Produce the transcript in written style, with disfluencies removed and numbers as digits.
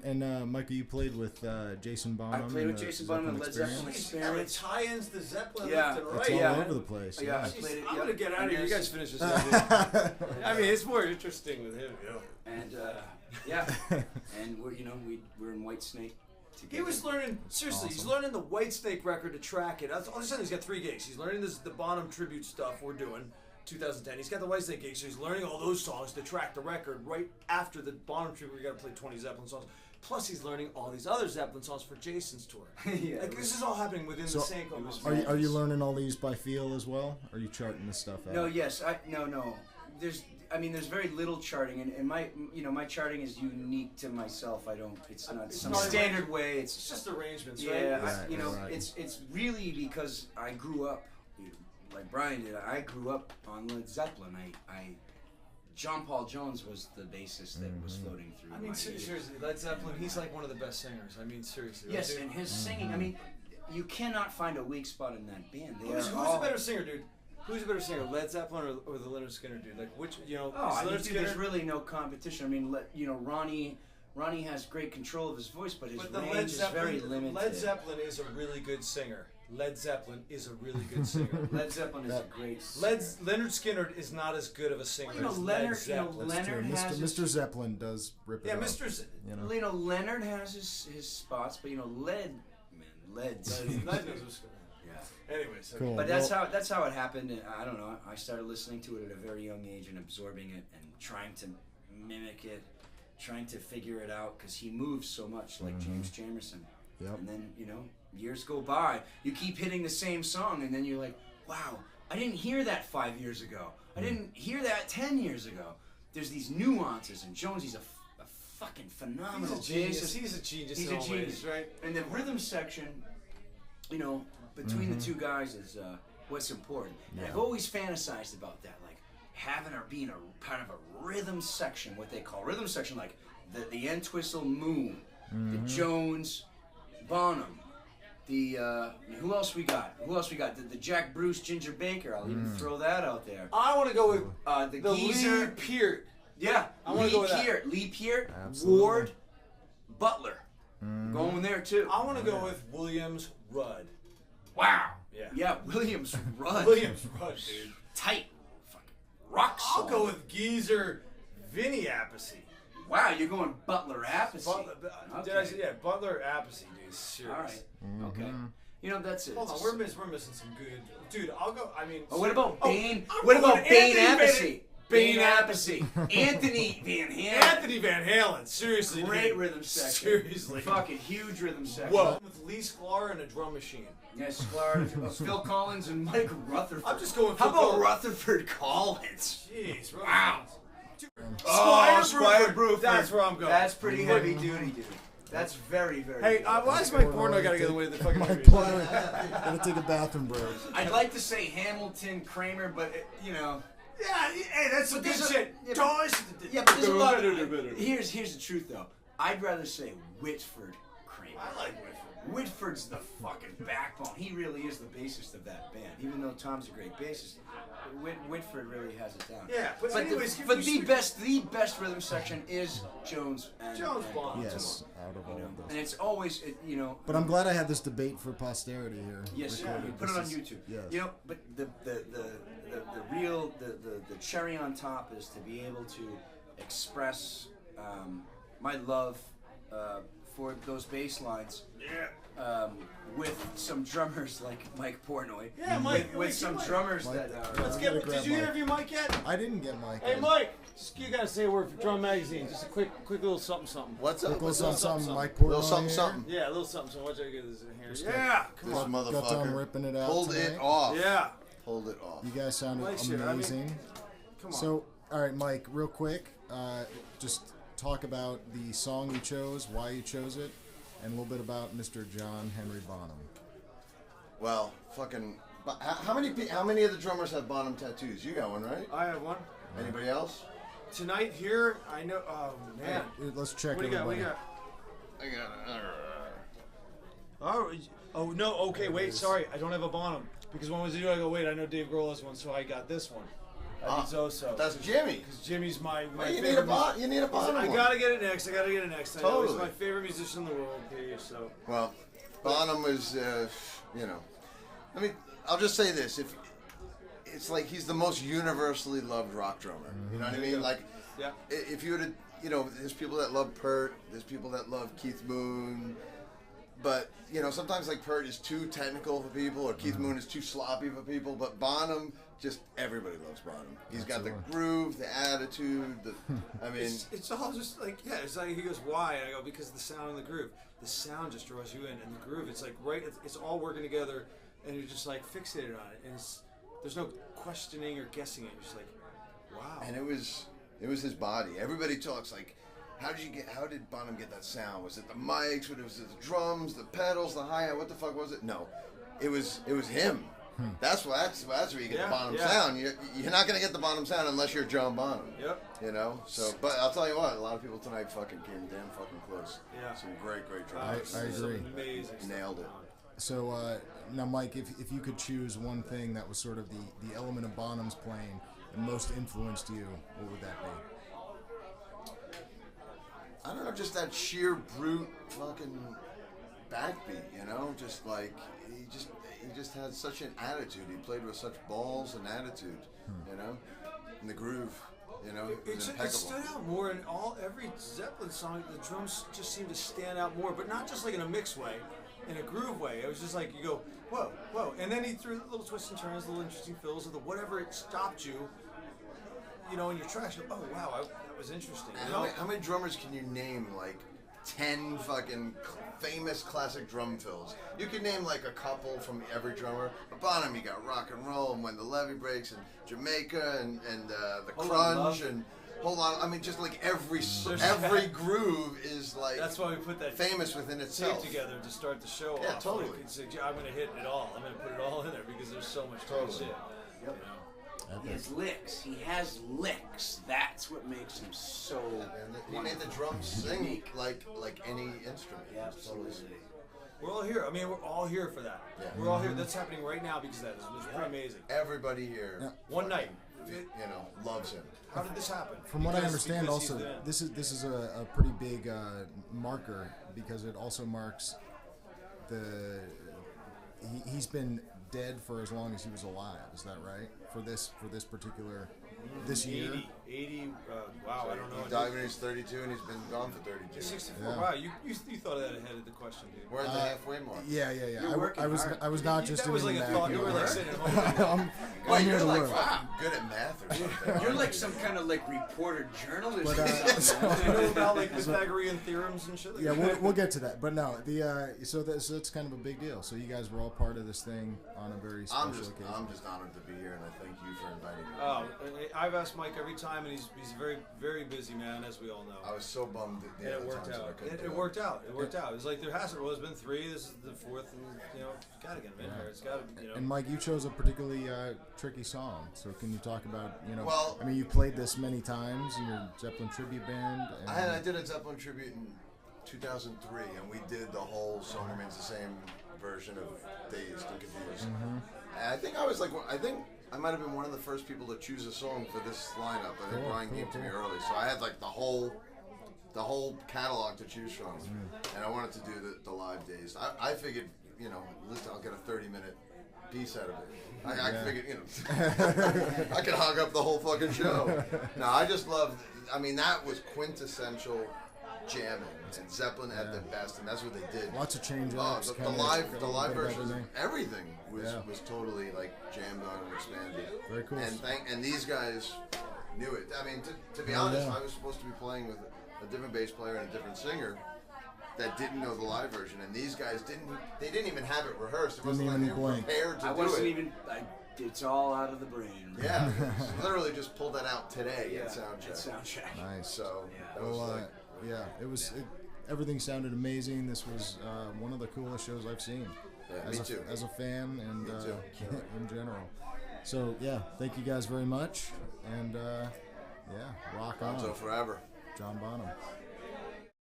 And Michael, you played with Jason Bonham. I played with Jason Bonham and Led Zeppelin Experience. Yeah, tie-ins to Zeppelin Yeah. left and right. It's all Yeah. over the place. Yeah, I Yes. played it. I'm gonna get out of here. You guys finish this. I mean, it's more interesting with him. You know. And and we're in Whitesnake together. He was learning, seriously, he's learning the Whitesnake record to track it. All of a sudden, he's got 3 gigs. He's learning the Bonham tribute stuff we're doing, 2010. He's got the Whitesnake gig, so he's learning all those songs to track the record right after the Bonham tribute. We got to play 20 Zeppelin songs. Plus, he's learning all these other Zeppelin songs for Jason's tour. This is all happening within the same. Are you learning all these by feel as well? Or are you charting this stuff out? No, yes, no. There's very little charting, and my charting is unique to myself. It's not some standard way. It's just arrangements, right? Right. It's really because I grew up, like Brian did. I grew up on Led Zeppelin. John Paul Jones was the bassist that was floating through. I mean, seriously, Led Zeppelin, he's like one of the best singers. I mean, seriously. Yes, and his singing, I mean, you cannot find a weak spot in that band. Who's a better singer, dude? Who's a better singer, Led Zeppelin or the Leonard Skinner dude? Like, which, there's really no competition. I mean, Ronnie has great control of his voice, but his range is very limited. Led Zeppelin is a really good singer. Led Zeppelin is a really good singer. Led Zeppelin is a great singer. Leonard Skinner is not as good of a singer as Leonard, Led Zeppelin. Leonard has Mr. Zeppelin does rip it up. Leonard has his spots, but Led knows what's going on. Yeah. Anyways, cool. But that's how it happened. And I don't know. I started listening to it at a very young age and absorbing it and trying to mimic it, trying to figure it out because he moves so much like James Jamerson. Yep. And then years go by. You keep hitting the same song, and then you're like, wow, I didn't hear that 5 years ago. I didn't hear that 10 years ago. There's these nuances, and Jonesy's a fucking phenomenal bassist. He's a genius. He's a genius, right? And the rhythm section, between the two guys is what's important. And I've always fantasized about that, like having or being a kind of a rhythm section, what they call rhythm section, like the Entwistle Moon, the Jones, Bonham, the who else we got? The Jack Bruce Ginger Baker. I'll even throw that out there. I want to go with the Geezer Lee Peart. Yeah, I want to go with that. Lee Peart, Absolutely. Ward, Butler. Going there too. I want to go with Williams Rudd. Wow. Yeah. Yeah, Williams Rudd. Williams Rudd, dude. Tight. Fucking rock I'll solid. go with Geezer Vinny Appice. Wow, you're going Butler Appice. Did I say Butler Appice, dude? Serious. All right. Okay. That's it. Hold on, we're missing some good. Dude, I'll go. I mean. What about Bane? What about Bane Appice? Bane Appice. Anthony Van Halen. Anthony Van Halen. Seriously, Great dude. rhythm section. Seriously. Fucking huge rhythm section. Whoa. With Lee Sklar and a drum machine. Yes, Sklar, Phil Collins and Mike Rutherford. I'm just going. How about Rutherford Collins? Jeez, wow. Squire Bruford. That's where I'm going. That's pretty heavy duty, dude. That's very, very. Hey, why is Mike Portnoy got to get in the way of the fucking Mike movie? Portnoy gotta take a bathroom break. I'd like to say Hamilton, Kramer, but Yeah, hey, that's some good shit. Yeah, but there's a lot of. Here's the truth though. I'd rather say Whitford Kramer. I like Whitford. Whitford's the fucking backbone. He really is the bassist of that band. Even though Tom's a great bassist, Whitford really has it down. Yeah, but anyways, the best rhythm section is Jones and Bonham. Yes, out of all of those. and it's always But I'm glad I had this debate for posterity here. Yes, recorded. put it on YouTube. Yes. But the cherry on top is to be able to express my love for those bass lines. Yeah. With some drummers like Mike Portnoy. Yeah, Mike. With some drummers that are. Let's get. Did you interview Mike yet? I didn't get Mike. Hey, Mike. You gotta say a word for Drum Magazine. Just a quick little something. What's up? Quick little something. Mike Portnoy. Little something. Yeah, a little something. So watch out, get this here. Yeah, come This on. Got done motherfucker ripping it out pulled tonight. it off. Yeah. Pulled it off. You guys sounded Nice shit. amazing. Come on. So, all right, Mike, real quick, just talk about the song you chose, why you chose it, and a little bit about Mr. John Henry Bonham. Well, fucking. How many of the drummers have Bonham tattoos? You got one, right? I have one. Anybody else? Tonight here, I know. Oh man. Let's check What do you got? What do you everybody. got? Oh no. Okay, wait. Sorry, I don't have a Bonham because when was it due? I go wait. I know Dave Grohl has one, so I got this one. I need Zoso. That's Jimmy. Because Jimmy's my Well, you favorite. need a Bonham I one. gotta get it next. I know Totally. he's my favorite musician in the world. Period. So. Well, Bonham was, I'll just say this: if it's like he's the most universally loved rock drummer, you know what I mean? Like, yeah. If you were to, there's people that love Pert, there's people that love Keith Moon, but sometimes like Pert is too technical for people, or Keith Moon is too sloppy for people. But Bonham, just everybody loves Bonham. He's got the groove, the attitude. It's all just like it's like he goes, why? And I go, because the sound and the groove. The sound just draws you in, and the groove. It's like it's all working together, and you're just like fixated on it, and there's no questioning or guessing it. You're just like, wow. And it was his body. Everybody talks like, how did Bonham get that sound? Was it the mics? Was it the drums, the pedals, the hi-hat? What the fuck was it? No, it was him. That's where you get the Bonham sound. You're not gonna get the Bonham sound unless you're John Bonham. Yep. So, but I'll tell you what, a lot of people tonight fucking came damn fucking close. Yeah. Some great drums. I agree. Amazing. Nailed it. So now, Mike, if you could choose one thing that was sort of the element of Bonham's playing that most influenced you, what would that be? I don't know, just that sheer brute fucking backbeat, just like he just had such an attitude. He played with such balls and attitude, and the groove, it was impeccable. It stood out more in every Zeppelin song. The drums just seemed to stand out more, but not just like in a mix way, in a groove way. It was just like you go, whoa, whoa, and then he threw little twists and turns, little interesting fills, or whatever it stopped you. In your tracks, you're, oh wow, that was interesting. How many drummers can you name, like 10 fucking famous classic drum fills? You could name like a couple from every drummer. At Bonham, you got rock and roll, and When the Levee Breaks, and Jamaica, and the Crunch, and whole lot. I mean, just like every groove is like. That's why we put that famous within itself tape together to start the show off. Yeah, totally. Like, I'm gonna hit it all. I'm gonna put it all in there because there's so much good shit. Yep. He has licks. He has licks. That's what makes him so. And he made the drums sing like any instrument. Yeah, absolutely. We're all here. I mean, we're all here for that. Yeah. We're all here. That's happening right now because of that. It was pretty amazing. Everybody here, One night, loves him. How did this happen? From what I understand, also this is a pretty big marker because it also marks he's been dead for as long as he was alive. Is that right? For this particular this year. 80. Wow, I don't know. He died when he was 32, and he's been gone for 32. 64. Yeah. Wow, you thought of that ahead of the question, dude. We're at the halfway mark. Yeah. You're working hard. I was not just that was doing like a math. thought. You were like sitting at home. Well, I'm here you're to like work. fucking good at math or something. You're like some kind of like reporter journalist. But, or something. You know about like Pythagorean theorems and shit like Yeah, that? we'll get to that. But no, so that's kind of a big deal. So you guys were all part of this thing on a very special occasion. I'm just honored to be here, and I thank you for inviting me. Oh, I've asked Mike every time, and he's a very, very busy man, as we all know. I was so bummed that And it worked out. It worked out. It worked out. It's like there's been 3. This is the 4th, and gotta get him in here. It's gotta, And Mike, you chose a particularly tricky song. So can you talk about, Well, I mean, you played this many times in your Zeppelin tribute band. And I did a Zeppelin tribute in 2003, and we did the whole Song Remains the Same version of Dazed and Confused. And I think I might have been one of the first people to choose a song for this lineup. I think Brian came to me early, so I had like the whole catalog to choose from, and I wanted to do the live days. I figured, listen, I'll get a 30-minute piece out of it. I figured, I could hog up the whole fucking show. No, I just loved. I mean, that was quintessential jamming, and Zeppelin at their best, and that's what they did. Lots of change-ups. The live versions, everything was totally like jammed on and expanded. Very cool. And these guys knew it. I mean, to be honest, I was supposed to be playing with a different bass player and a different singer that didn't know the live version, and these guys didn't even have it rehearsed. It wasn't like they were prepared to do it. I wasn't even. It's all out of the brain. Yeah, literally just pulled that out today at soundcheck. Nice. So that was like. Yeah, it was. Everything sounded amazing. This was one of the coolest shows I've seen. Yeah, me too. As a fan and Me too. in general. So yeah, thank you guys very much, and rock on. Until forever. John Bonham.